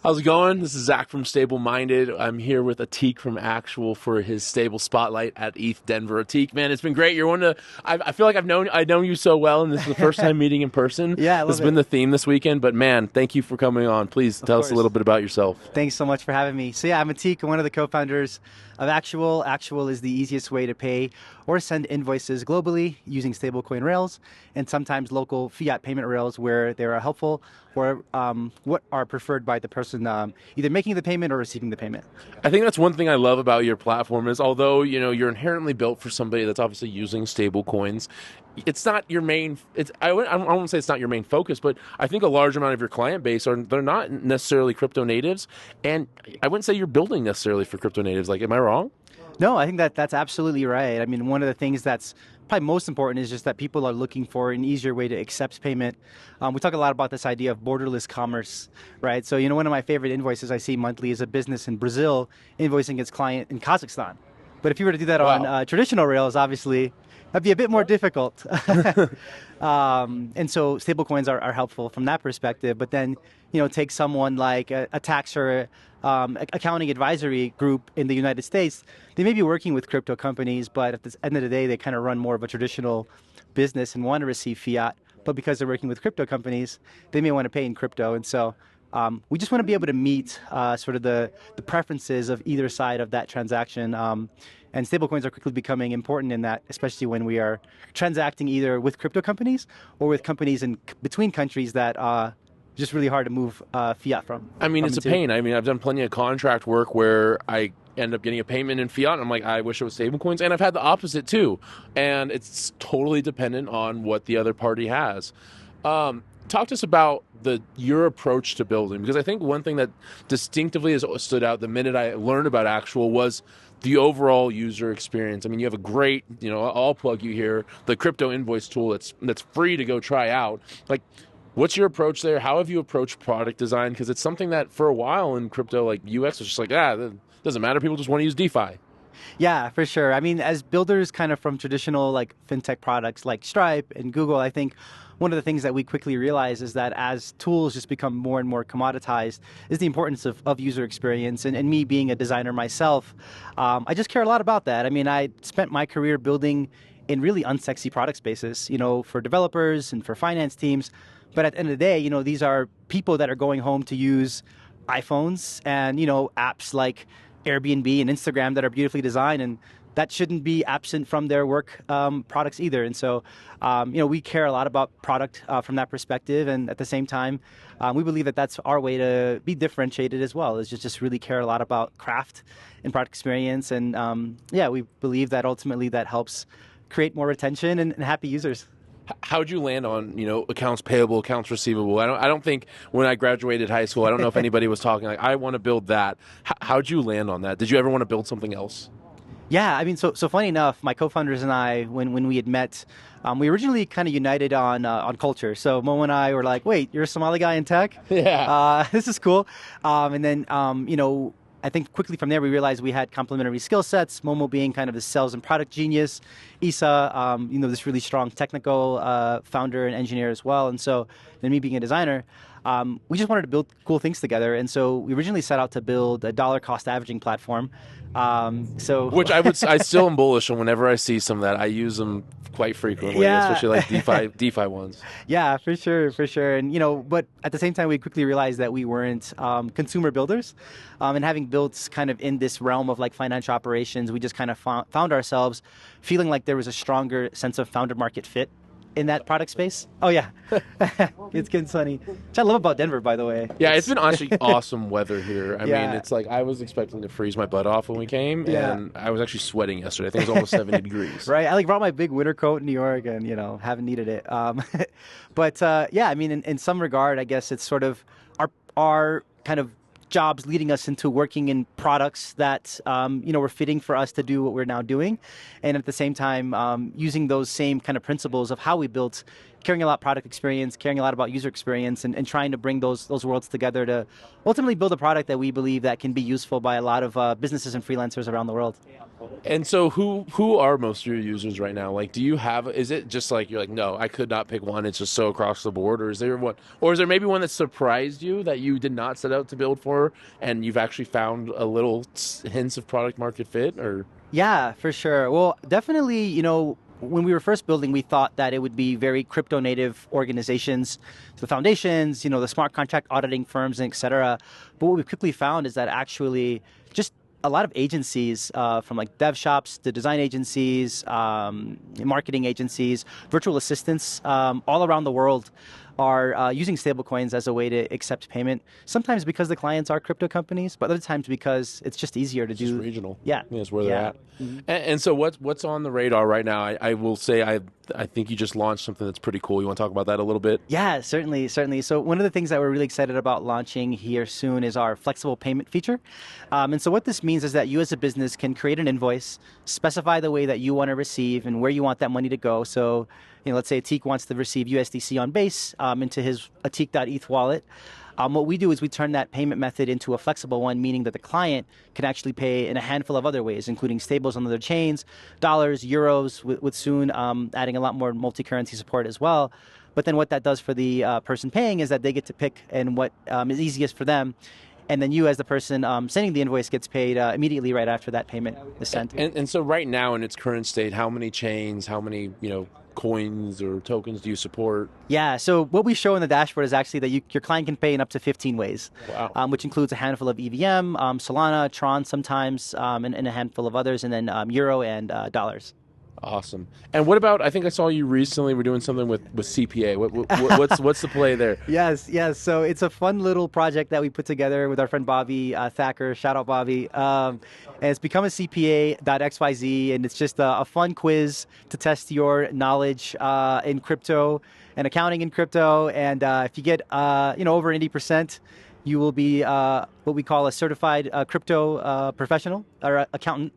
How's it going? This is Zach from Stable Minded. I'm here with Atikh from Actual for his stable spotlight at ETH Denver. Atikh, man, it's been great. You're one of I feel like I know you so well, and this is the first time meeting in person. Yeah, I This has love been it. the theme this weekend. But man, thank you for coming on. Please Of tell us a little course. bit about yourself. Thanks so much for having me. So yeah, I'm Atikh. I'm one of the co-founders of Actual. Actual is the easiest way to pay or send invoices globally using stablecoin rails and sometimes local fiat payment rails where they are helpful or what are preferred by the person either making the payment or receiving the payment. I think that's one thing I love about your platform is although you're inherently built for somebody that's obviously using stable coins, it's not your main. I won't say it's not your main focus, but I think a large amount of your client base they're not necessarily crypto natives, and I wouldn't say you're building necessarily for crypto natives. Like, am I wrong? No, I think that's absolutely right. I mean, one of the things that's probably most important is just that people are looking for an easier way to accept payment. We talk a lot about this idea of borderless commerce, right? So, one of my favorite invoices I see monthly is a business in Brazil invoicing its client in Kazakhstan. But if you were to do that on Wow. traditional rails, obviously, that'd be a bit more difficult. And so stablecoins are helpful from that perspective. But then, take someone like a tax or accounting advisory group in the United States. They may be working with crypto companies, but at the end of the day, they kind of run more of a traditional business and want to receive fiat. But because they're working with crypto companies, they may want to pay in crypto. And so we just want to be able to meet sort of the preferences of either side of that transaction. And stablecoins are quickly becoming important in that, especially when we are transacting either with crypto companies or with companies in between countries that just really hard to move fiat from. I mean, from it's a and to. pain. I mean, I've done plenty of contract work where I end up getting a payment in fiat, and I'm like, I wish it was stablecoins. And I've had the opposite too. And it's totally dependent on what the other party has. Talk to us about your approach to building, because I think one thing that distinctively has stood out the minute I learned about Actual was the overall user experience. I mean, you have a great, I'll plug you here, the crypto invoice tool that's free to go try out. Like, what's your approach there? How have you approached product design? Because it's something that for a while in crypto, like UX was just like, it doesn't matter. People just want to use DeFi. Yeah, for sure. I mean, as builders kind of from traditional like fintech products like Stripe and Google, I think one of the things that we quickly realize is that as tools just become more and more commoditized is the importance of user experience. And me being a designer myself, I just care a lot about that. I mean, I spent my career building in really unsexy product spaces, for developers and for finance teams. But at the end of the day, these are people that are going home to use iPhones and, apps like Airbnb and Instagram that are beautifully designed, and that shouldn't be absent from their work products either. And so, we care a lot about product from that perspective, and at the same time, we believe that that's our way to be differentiated as well. Is just really care a lot about craft and product experience, and we believe that ultimately that helps create more retention and happy users. How'd you land on, accounts payable, accounts receivable? I don't think when I graduated high school, I don't know if anybody was talking like, I want to build that. How'd you land on that? Did you ever want to build something else? Yeah, I mean, so funny enough, my co-founders and I, when we had met, we originally kind of united on culture. So Mo and I were like, "Wait, you're a Somali guy in tech? Yeah. This is cool." And then, I think quickly from there we realized we had complementary skill sets. Momo being kind of the sales and product genius, Isa, this really strong technical founder and engineer as well. And so, then me being a designer. We just wanted to build cool things together, and so we originally set out to build a dollar cost averaging platform. Which I still am bullish on. Whenever I see some of that, I use them quite frequently, Yeah. especially like DeFi ones. Yeah, for sure, for sure. And but at the same time, we quickly realized that we weren't consumer builders, and having built kind of in this realm of like financial operations, we just kind of found ourselves feeling like there was a stronger sense of founder market fit in that product space. Oh yeah, it's getting sunny. Which I love about Denver, by the way. Yeah, it's been actually awesome weather here. I Yeah. mean, it's like I was expecting to freeze my butt off when we came, Yeah. and I was actually sweating yesterday. I think it was almost 70 degrees. Right, I like brought my big winter coat in New York, and haven't needed it. But yeah, I mean, in some regard, I guess it's sort of our kind of jobs leading us into working in products that were fitting for us to do what we're now doing, and at the same time using those same kind of principles of how we built caring a lot product experience, caring a lot about user experience, and trying to bring those worlds together to ultimately build a product that we believe that can be useful by a lot of businesses and freelancers around the world. And so who are most of your users right now? Like, do you have, is it just like, you're like, no, I could not pick one, it's just so across the board? Or is there one, or is there maybe one that surprised you that you did not set out to build for and you've actually found a little hints of product market fit? Or Yeah, for sure. Well, definitely, when we were first building, we thought that it would be very crypto native organizations, the foundations, the smart contract auditing firms, and et cetera. But what we quickly found is that actually just a lot of agencies, from like dev shops to design agencies, marketing agencies, virtual assistants, all around the world are using stablecoins as a way to accept payment. Sometimes because the clients are crypto companies, but other times because it's just easier to do. just regional. Yeah. That's where they're at. Mm-hmm. And so what's on the radar right now? I will say I think you just launched something that's pretty cool. You want to talk about that a little bit? Yeah, certainly. So one of the things that we're really excited about launching here soon is our flexible payment feature. And so what this means is that you as a business can create an invoice, specify the way that you want to receive and where you want that money to go. So, let's say Atikh wants to receive USDC on Base into his Atikh.eth wallet. What we do is we turn that payment method into a flexible one, meaning that the client can actually pay in a handful of other ways, including stables on other chains, dollars, euros, with soon adding a lot more multi-currency support as well. But then what that does for the person paying is that they get to pick and what is easiest for them. And then you, as the person sending the invoice, gets paid immediately right after that payment is sent. And so right now in its current state, how many chains, how many coins or tokens do you support? Yeah, so what we show in the dashboard is actually that your client can pay in up to 15 ways, Wow. which includes a handful of EVM, Solana, Tron sometimes, and a handful of others, and then Euro and dollars. Awesome. And what about, I think I saw you recently were doing something with CPA. What's the play there? Yes. So it's a fun little project that we put together with our friend Bobby Thacker. Shout out Bobby. And it's become a CPA.xyz, and it's just a fun quiz to test your knowledge in crypto and accounting in crypto. And if you get over 80%, you will be what we call a certified crypto professional or accountant.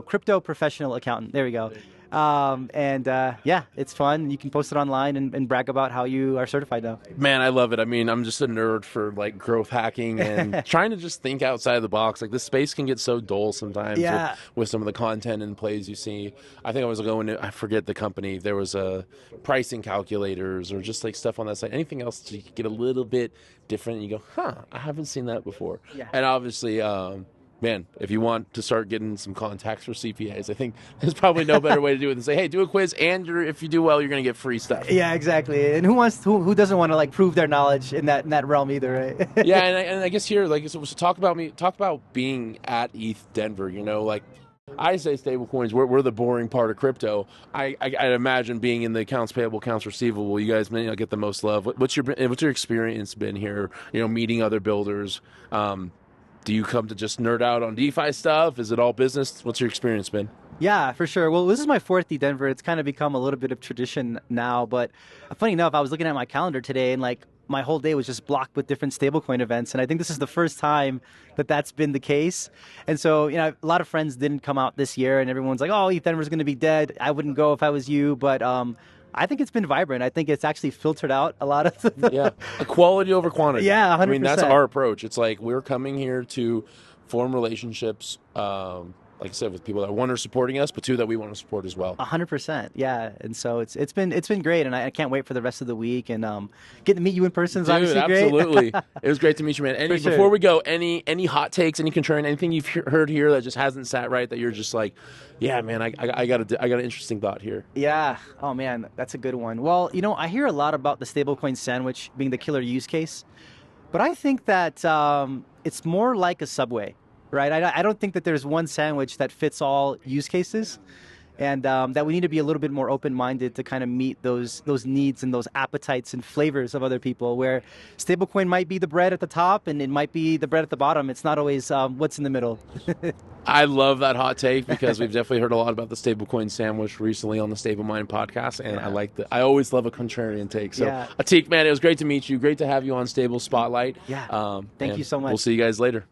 Crypto professional accountant. There we go. It's fun. You can post it online and brag about how you are certified now. Man, I love it. I mean, I'm just a nerd for like growth hacking and trying to just think outside of the box. Like, this space can get so dull sometimes with some of the content and plays you see. I think I was going to, I forget the company. There was a pricing calculators or just like stuff on that site. Anything else to get a little bit different. And you go, I haven't seen that before. Yeah. And obviously, man, if you want to start getting some contacts for CPAs, I think there's probably no better way to do it than say, hey, do a quiz, and if you do well, you're going to get free stuff. Yeah, exactly. And who doesn't want to like prove their knowledge in that realm either, right? Yeah, and I guess here, like, so talk about being at ETH Denver. Like, I say stablecoins, we're the boring part of crypto. I'd imagine being in the accounts payable, accounts receivable, you guys may get the most love. What's your experience been here? Meeting other builders. Do you come to just nerd out on DeFi stuff? Is it all business? What's your experience been? Yeah, for sure. Well, this is my fourth ETH Denver. It's kind of become a little bit of tradition now. But funny enough, I was looking at my calendar today, and like my whole day was just blocked with different stablecoin events. And I think this is the first time that that's been the case. And so, a lot of friends didn't come out this year, and everyone's like, "Oh, ETH Denver's going to be dead." I wouldn't go if I was you, but I think it's been vibrant. I think it's actually filtered out a lot of quality over quantity. Yeah, 100%. I mean, that's our approach. It's like we're coming here to form relationships, like I said, with people that, one, are supporting us, but two, that we want to support as well. 100%, yeah. And so it's been great, and I can't wait for the rest of the week, and getting to meet you in person is obviously great. Absolutely. It was great to meet you, man. Before we go, any hot takes, any contrarian, anything you've heard here that just hasn't sat right, that you're just like, yeah, man, I got an interesting thought here. Yeah. Oh man, that's a good one. Well, I hear a lot about the stablecoin sandwich being the killer use case, but I think that it's more like a Subway. Right, I don't think that there's one sandwich that fits all use cases, and that we need to be a little bit more open-minded to kind of meet those needs and those appetites and flavors of other people. Where stablecoin might be the bread at the top, and it might be the bread at the bottom. It's not always what's in the middle. I love that hot take because we've definitely heard a lot about the stablecoin sandwich recently on the StableMind podcast, and I always love a contrarian take. So, Atikh, man, it was great to meet you. Great to have you on Stable Spotlight. Yeah. Thank you so much. We'll see you guys later.